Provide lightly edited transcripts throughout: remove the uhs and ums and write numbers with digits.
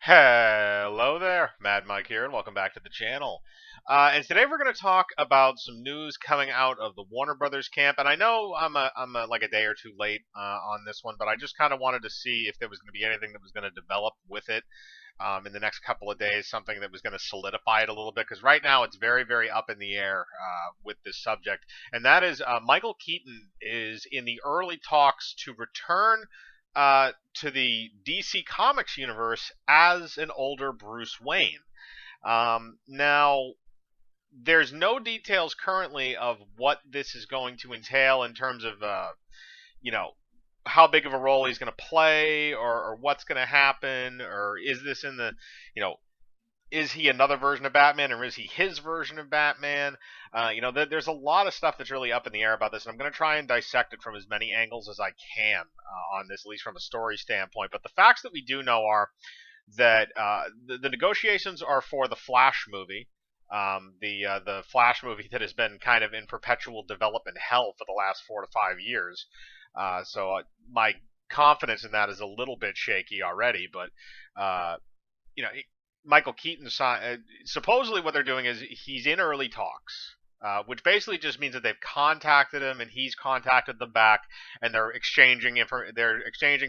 Hello there, Mad Mike here, and welcome back to the channel. And today we're going to talk about some news coming out of the Warner Brothers camp. And I know I'm like a day or two late on this one, but I just kind of wanted to see if there was going to be anything that was going to develop with it in the next couple of days, something that was going to solidify it a little bit. Because right now it's very, very up in the air with this subject, and that is Michael Keaton is in the early talks to return to the DC Comics universe as an older Bruce Wayne. Now, there's no details currently of what this is going to entail in terms of, you know, how big of a role he's going to play, or what's going to happen, or is this in the, you know, is he another version of Batman, or is he his version of Batman? There's a lot of stuff that's really up in the air about this, and I'm going to try and dissect it from as many angles as I can on this, at least from a story standpoint. But the facts that we do know are that the negotiations are for the Flash movie, the Flash movie that has been kind of in perpetual development hell for the last 4 to 5 years. So my confidence in that is a little bit shaky already, but you know, Michael Keaton supposedly what they're doing is he's in early talks, which basically just means that they've contacted him and he's contacted them back, and they're exchanging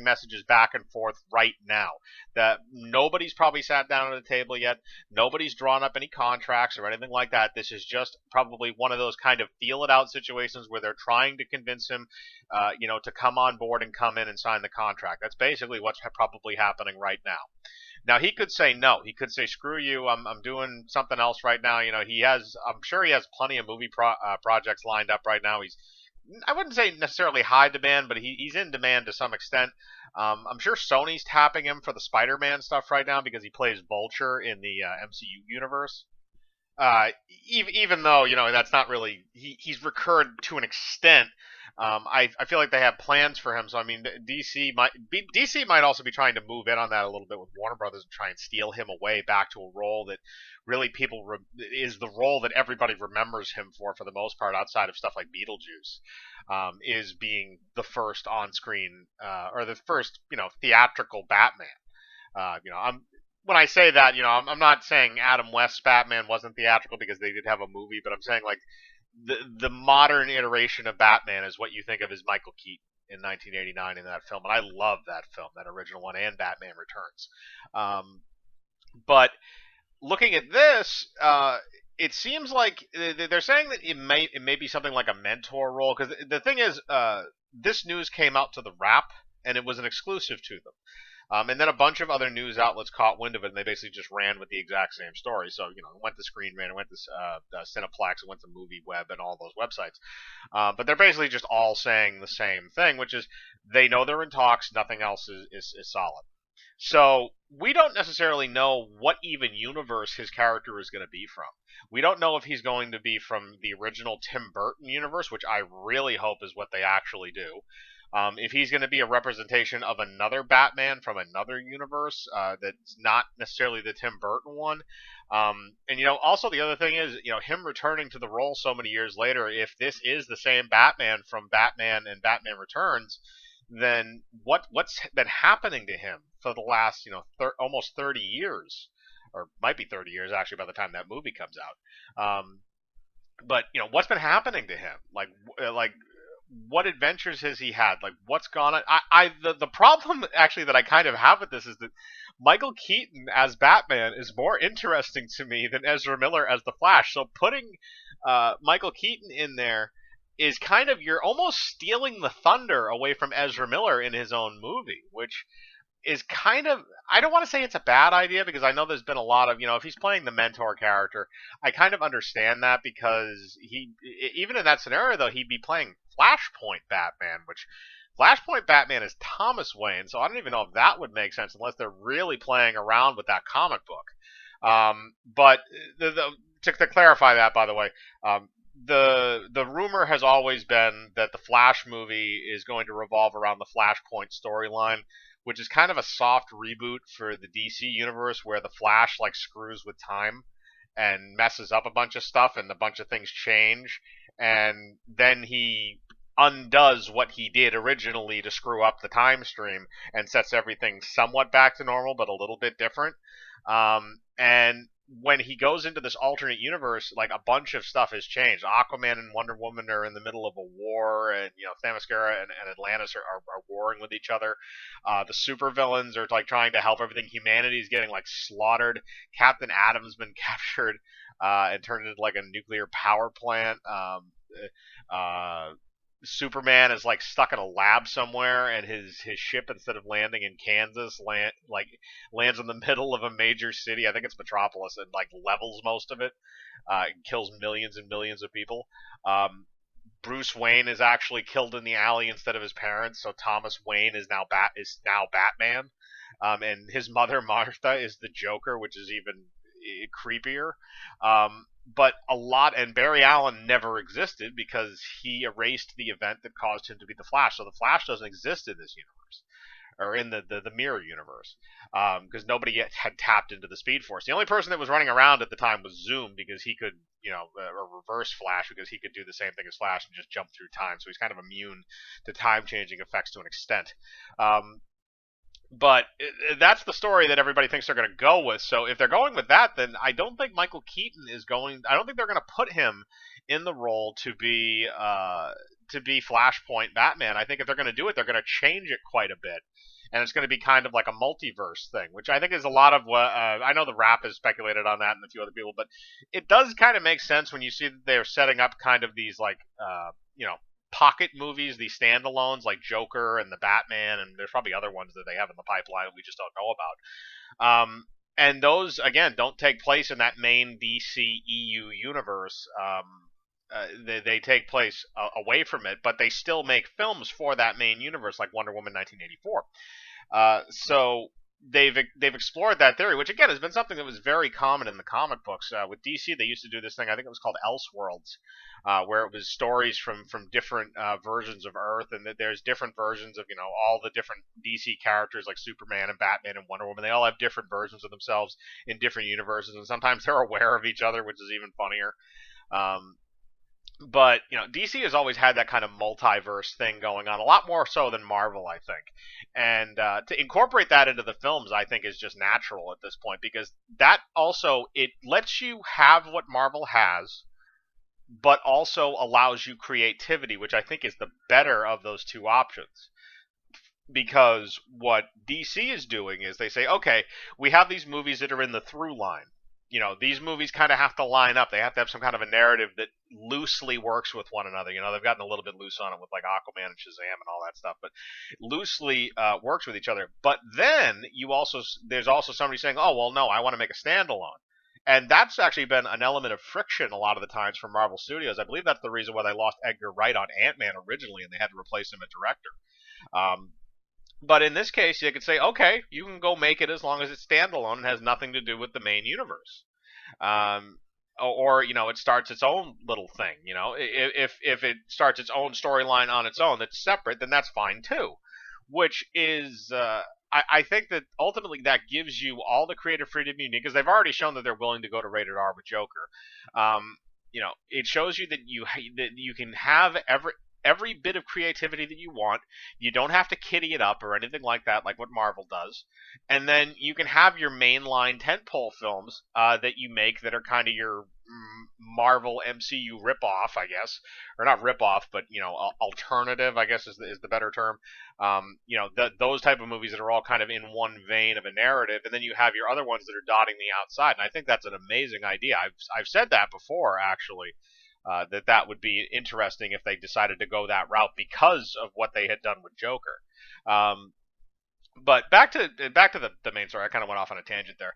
messages back and forth right now. That nobody's probably sat down at a table yet. Nobody's drawn up any contracts or anything like that. This is just probably one of those kind of feel it out situations where they're trying to convince him, to come on board and come in and sign the contract. That's basically what's probably happening right now. Now he could say no. He could say screw you. I'm doing something else right now. I'm sure he has plenty of movie projects lined up right now. I wouldn't say necessarily high demand, but he's in demand to some extent. I'm sure Sony's tapping him for the Spider-Man stuff right now because he plays Vulture in the MCU universe. Uh, even though that's not really he's recurred to an extent. I feel like they have plans for him. So I mean, DC might also be trying to move in on that a little bit with Warner Brothers and try and steal him away back to a role that really is the role that everybody remembers him for the most part, outside of stuff like Beetlejuice, is being the first on screen or the first theatrical Batman. I'm when I say that, I'm not saying Adam West's Batman wasn't theatrical because they did have a movie, but I'm saying like the modern iteration of Batman is what you think of as Michael Keaton in 1989 in that film, and I love that film, that original one, and Batman Returns. But looking at this, it seems like they're saying that it may be something like a mentor role, because the thing is, this news came out to the Wrap, and it was an exclusive to them. And then a bunch of other news outlets caught wind of it, and they basically just ran with the exact same story. So, it went to Screen Rant, it went to Cineplex, it went to Movie Web, and all those websites. But they're basically just all saying the same thing, which is they know they're in talks, nothing else is solid. So we don't necessarily know what even universe his character is going to be from. We don't know if he's going to be from the original Tim Burton universe, which I really hope is what they actually do. If he's going to be a representation of another Batman from another universe that's not necessarily the Tim Burton one. And also the other thing is, him returning to the role so many years later, if this is the same Batman from Batman and Batman Returns, then what's been happening to him for the last, almost 30 years, or might be 30 years actually by the time that movie comes out. But what's been happening to him? Like what adventures has he had? Like what's gone on? The problem actually that I kind of have with this is that Michael Keaton as Batman is more interesting to me than Ezra Miller as the Flash. So putting Michael Keaton in there is kind of, you're almost stealing the thunder away from Ezra Miller in his own movie, which is kind of, I don't want to say it's a bad idea, because I know there's been a lot of, if he's playing the mentor character, I kind of understand that, because even in that scenario though, he'd be playing Flashpoint Batman, which Flashpoint Batman is Thomas Wayne, so I don't even know if that would make sense unless they're really playing around with that comic book. But to clarify that, by the way, the rumor has always been that the Flash movie is going to revolve around the Flashpoint storyline, which is kind of a soft reboot for the DC universe where the Flash like screws with time and messes up a bunch of stuff and a bunch of things change, and then he undoes what he did originally to screw up the time stream and sets everything somewhat back to normal, but a little bit different. And when he goes into this alternate universe, like a bunch of stuff has changed. Aquaman and Wonder Woman are in the middle of a war, and Themyscira and Atlantis are warring with each other. The supervillains are like trying to help everything. Humanity's getting like slaughtered. Captain Atom's been captured and turned into like a nuclear power plant. Uh, Superman is like stuck in a lab somewhere, and his ship, instead of landing in Kansas, lands in the middle of a major city. I think it's Metropolis, and like levels most of it. And kills millions and millions of people. Bruce Wayne is actually killed in the alley instead of his parents, so Thomas Wayne is now Batman. And his mother Martha is the Joker, which is even creepier. But a lot, and Barry Allen never existed because he erased the event that caused him to be the Flash. So the Flash doesn't exist in this universe, or in the mirror universe, because nobody yet had tapped into the Speed Force. The only person that was running around at the time was Zoom, because he could, or Reverse Flash, because he could do the same thing as Flash and just jump through time. So he's kind of immune to time changing effects to an extent. But that's the story that everybody thinks they're going to go with. So if they're going with that, then I don't think Michael Keaton is going. I don't think they're going to put him in the role to be Flashpoint Batman. I think if they're going to do it, they're going to change it quite a bit, and it's going to be kind of like a multiverse thing, which I think is a lot of what I know. The Rap has speculated on that, and a few other people, but it does kind of make sense when you see that they're setting up kind of these like pocket movies, these standalones like Joker and the Batman, and there's probably other ones that they have in the pipeline we just don't know about. And those, again, don't take place in that main DC EU universe. They take place away from it, but they still make films for that main universe, like Wonder Woman 1984. So they've explored that theory, which again has been something that was very common in the comic books. With DC, they used to do this thing. I think it was called Elseworlds, where it was stories from different versions of Earth, and that there's different versions of all the different DC characters like Superman and Batman and Wonder Woman. They all have different versions of themselves in different universes, and sometimes they're aware of each other, which is even funnier. But DC has always had that kind of multiverse thing going on, a lot more so than Marvel, I think. And to incorporate that into the films, I think, is just natural at this point, because that also, it lets you have what Marvel has, but also allows you creativity, which I think is the better of those two options. Because what DC is doing is they say, okay, we have these movies that are in the through line. These movies kind of have to line up. They have to have some kind of a narrative that loosely works with one another. They've gotten a little bit loose on it with like Aquaman and Shazam and all that stuff, but loosely works with each other. But then there's also somebody saying, oh, well, no, I want to make a standalone. And that's actually been an element of friction a lot of the times for Marvel Studios. I believe that's the reason why they lost Edgar Wright on Ant-Man originally, and they had to replace him as director. But in this case, they could say, okay, you can go make it as long as it's standalone and has nothing to do with the main universe. Or it starts its own little thing. If it starts its own storyline on its own that's separate, then that's fine too. Which is, I think that ultimately that gives you all the creative freedom you need, because they've already shown that they're willing to go to rated R with Joker. It shows you that you can have every bit of creativity that you want. You don't have to kitty it up or anything like that, like what Marvel does. And then you can have your mainline tentpole films that you make that are kind of your Marvel MCU ripoff, I guess, or not ripoff, but alternative, I guess is the better term. Those type of movies that are all kind of in one vein of a narrative, and then you have your other ones that are dotting the outside. And I think that's an amazing idea. I've said that before, actually. That would be interesting if they decided to go that route because of what they had done with Joker. But back to the main story. I kind of went off on a tangent there.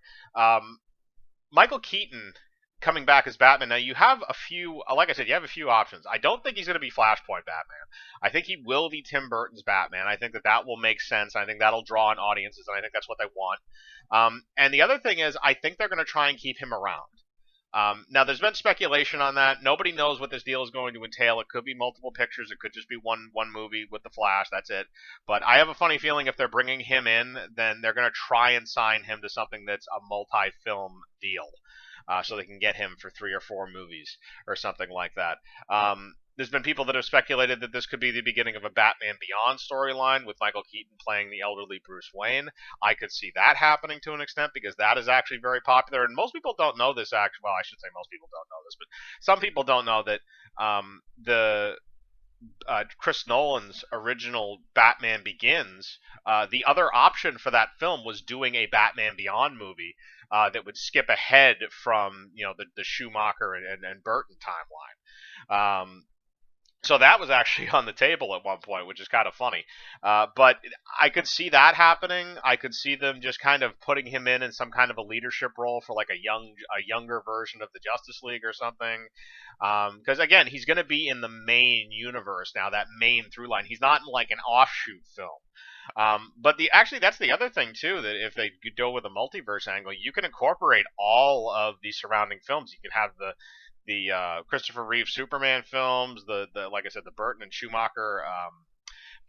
Michael Keaton coming back as Batman. Now you have a few, like I said, you have a few options. I don't think he's going to be Flashpoint Batman. I think he will be Tim Burton's Batman. I think that will make sense. I think that'll draw in audiences, and I think that's what they want. And the other thing is, I think they're going to try and keep him around. Now, there's been speculation on that. Nobody knows what this deal is going to entail. It could be multiple pictures. It could just be one movie with the Flash. That's it. But I have a funny feeling if they're bringing him in, then they're going to try and sign him to something that's a multi-film deal, so they can get him for 3 or 4 movies or something like that. There's been people that have speculated that this could be the beginning of a Batman Beyond storyline with Michael Keaton playing the elderly Bruce Wayne. I could see that happening to an extent because that is actually very popular, and most people don't know this. Actually, well, I should say most people don't know this, but some people don't know that the Chris Nolan's original Batman Begins, the other option for that film was doing a Batman Beyond movie that would skip ahead from the Schumacher and Burton timeline. So that was actually on the table at one point, which is kind of funny. But I could see that happening. I could see them just kind of putting him in some kind of a leadership role for like a younger version of the Justice League or something. Because again, he's going to be in the main universe now, that main through line. He's not in like an offshoot film. But that's the other thing too, that if they go with a multiverse angle, you can incorporate all of the surrounding films. You can have the Christopher Reeve Superman films, the like I said, the Burton and Schumacher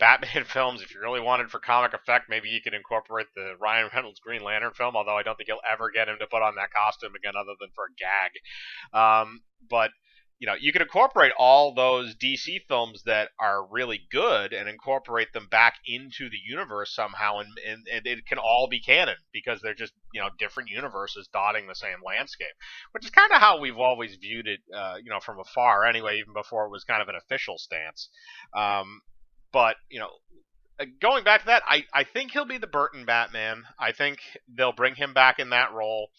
Batman films. If you really wanted for comic effect, maybe you could incorporate the Ryan Reynolds Green Lantern film, although I don't think you'll ever get him to put on that costume again other than for a gag. But you can incorporate all those DC films that are really good and incorporate them back into the universe somehow, and it can all be canon because they're just different universes dotting the same landscape, which is kind of how we've always viewed it, from afar anyway, even before it was kind of an official stance. But going back to that, I think he'll be the Burton Batman. I think they'll bring him back in that role.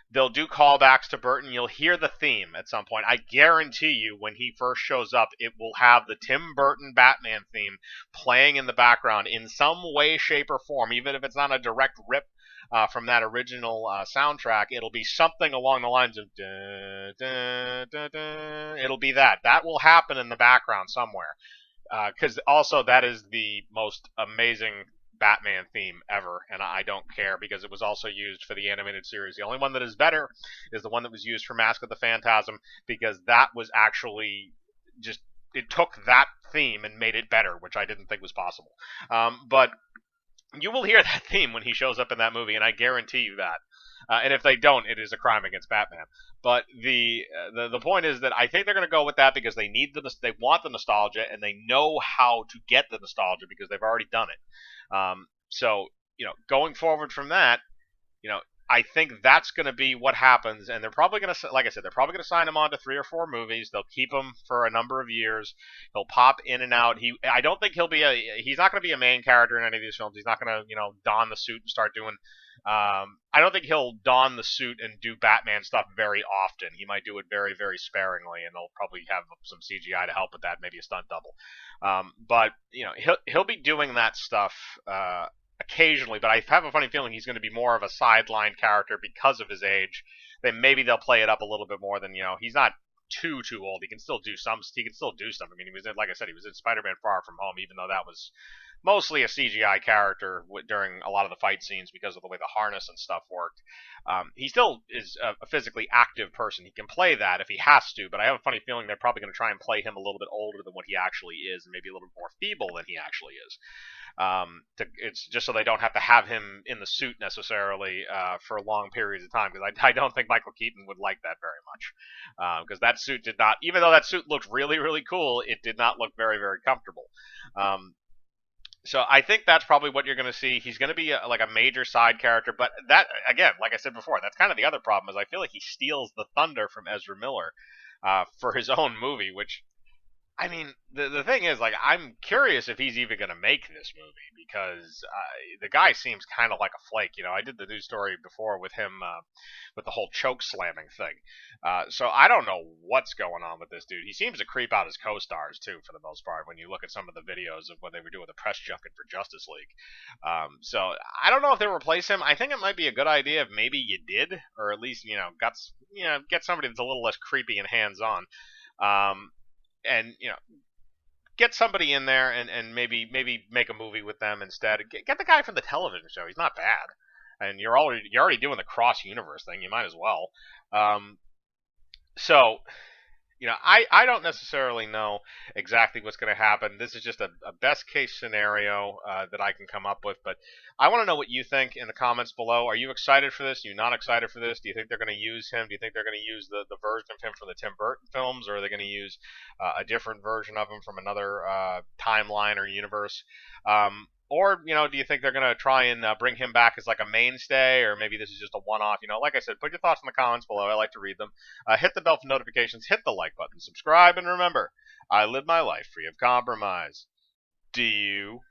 They'll do callbacks to Burton. You'll hear the theme at some point. I guarantee you when he first shows up, it will have the Tim Burton Batman theme playing in the background in some way, shape, or form. Even if it's not a direct rip from that original soundtrack, it'll be something along the lines of da, da, da, da. It'll be that. That will happen in the background somewhere. Because also that is the most amazing Batman theme ever, and I don't care because it was also used for the animated series. The only one that is better is the one that was used for Mask of the Phantasm, because that was actually just, it took that theme and made it better, which I didn't think was possible. But you will hear that theme when he shows up in that movie, and I guarantee you that. And if they don't, it is a crime against Batman. But the point is that I think they're going to go with that because they want the nostalgia, and they know how to get the nostalgia because they've already done it. So going forward from that, I think that's going to be what happens, and they're probably going to, like I said, they're probably going to sign him on to 3 or 4 movies. They'll keep him for a number of years. He'll pop in and out. I don't think he's not going to be a main character in any of these films. He's not going to, don the suit and start doing. I don't think he'll don the suit and do Batman stuff very often. He might do it very, very sparingly, and they'll probably have some CGI to help with that, maybe a stunt double. But he'll be doing that stuff occasionally, but I have a funny feeling he's going to be more of a sideline character because of his age. Then maybe they'll play it up a little bit more than he's not too old. He can still do some. He can still do stuff. I mean, he was in, like I said, he was in Spider-Man: Far From Home, even though that was mostly a CGI character during a lot of the fight scenes because of the way the harness and stuff worked. He still is a physically active person. He can play that if he has to, but I have a funny feeling they're probably going to try and play him a little bit older than what he actually is, and maybe a little bit more feeble than he actually is. It's just so they don't have to have him in the suit necessarily for long periods of time, because I don't think Michael Keaton would like that very much, because that suit did not, even though that suit looked really, really cool, it did not look very, very comfortable. So I think that's probably what you're going to see. He's going to be like a major side character, but that, again, like I said before, that's kind of the other problem, is I feel like he steals the thunder from Ezra Miller for his own movie, which, I mean, the thing is, like, I'm curious if he's even going to make this movie, because the guy seems kind of like a flake. I did the news story before with him, with the whole choke slamming thing. So I don't know what's going on with this dude. He seems to creep out his co-stars, too, for the most part, when you look at some of the videos of what they were doing with the press junket for Justice League. So I don't know if they'll replace him. I think it might be a good idea if maybe you did, or at least, get somebody that's a little less creepy and hands-on. And get somebody in there and maybe make a movie with them instead. Get the guy from the television show. He's not bad, and you're already doing the cross universe thing. You might as well. So I don't necessarily know exactly what's going to happen. This is just a best case scenario that I can come up with, but I want to know what you think in the comments below. Are you excited for this? Are you not excited for this? Do you think they're going to use him? Do you think they're going to use the version of him from the Tim Burton films, or are they going to use a different version of him from another timeline or universe? Or, do you think they're going to try and bring him back as like a mainstay, or maybe this is just a one-off? Like I said, put your thoughts in the comments below. I like to read them. Hit the bell for notifications, hit the like button, subscribe, and remember, I live my life free of compromise. Do you?